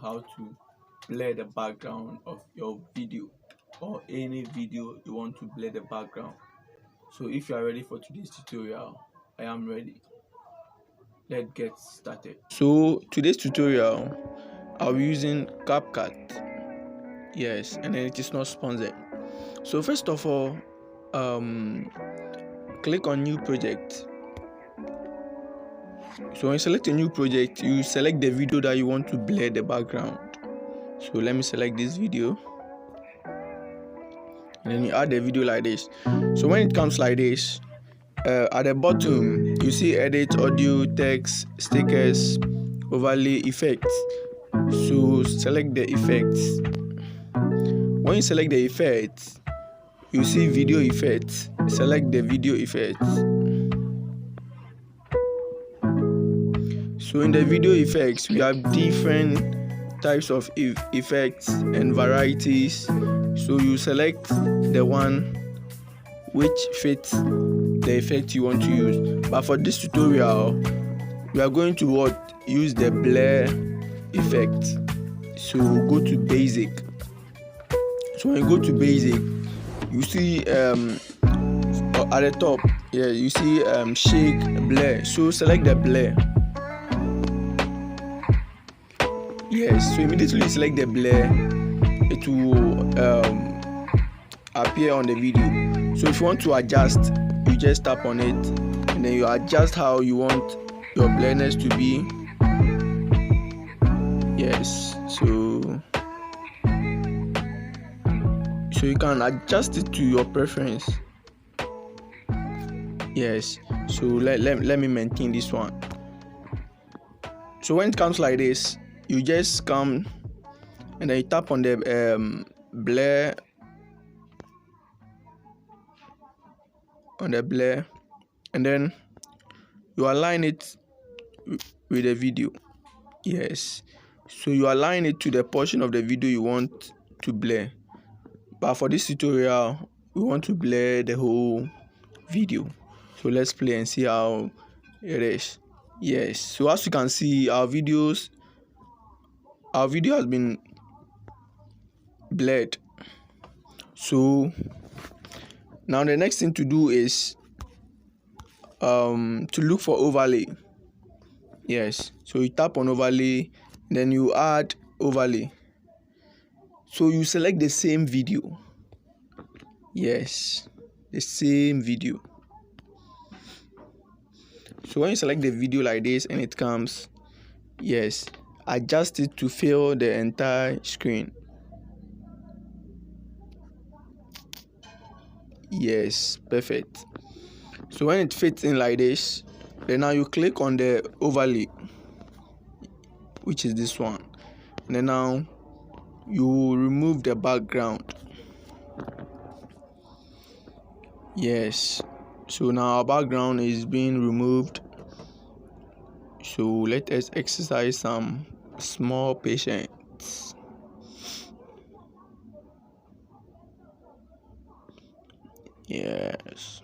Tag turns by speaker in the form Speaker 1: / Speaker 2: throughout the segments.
Speaker 1: how to blur the background of your video or any video you want to blur the background. So if you are ready for today's tutorial, I am ready. Let's get started. So today's tutorial, I'll be using CapCut. Yes, and then it is not sponsored. So first of all, click on new project. So when you select a new project, you select the video that you want to blur the background. So let me select this video, and then you add the video like this. So when it comes like this, at the bottom you see edit, audio, text, stickers, overlay, effects. So select the effects. When you select the effects, you see video effects. Select the video effects. So in the video effects, we have different types of effects and varieties. So you select the one which fits the effect you want to use. But for this tutorial, we are going to use the blur effect. So go to basic. So when you go to basic, you see at the top, you see shake, blur. So select the blur. Yes, so immediately you select the blur, it will appear on the video. So if you want to adjust, you just tap on it, and then you adjust how you want your blurriness to be. Yes, so you can adjust it to your preference. Yes, so let me maintain this one. So when it comes like this, you just come and then you tap on the blur, and then you align it with the video. Yes, so you align it to the portion of the video you want to blur. But for this tutorial, we want to blur the whole video. So let's play and see how it is. Yes, so as you can see, our video has been blurred. So now the next thing to do is to look for overlay. Yes, so you tap on overlay, then you add overlay. So you select the same video. Yes, the same video. So when you select the video like this and it comes, yes, adjust it to fill the entire screen. Yes, perfect. So when it fits in like this, then now you click on the overlay, which is this one, and then now you remove the background. Yes, so now our background is being removed. So let us exercise some small patience. Yes.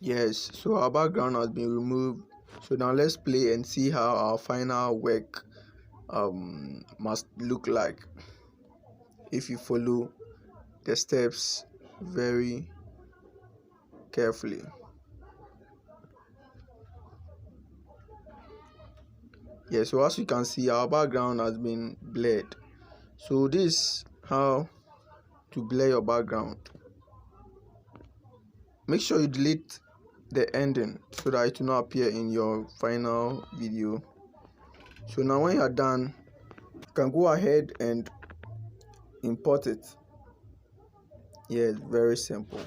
Speaker 1: Yes, so our background has been removed. So now let's play and see how our final work must look like if you follow the steps very carefully. Yes, so as you can see, our background has been blurred. So this is how to blur your background. Make sure you delete the ending so that it will not appear in your final video. So now when you are done, you can go ahead and import it. Yes, very simple.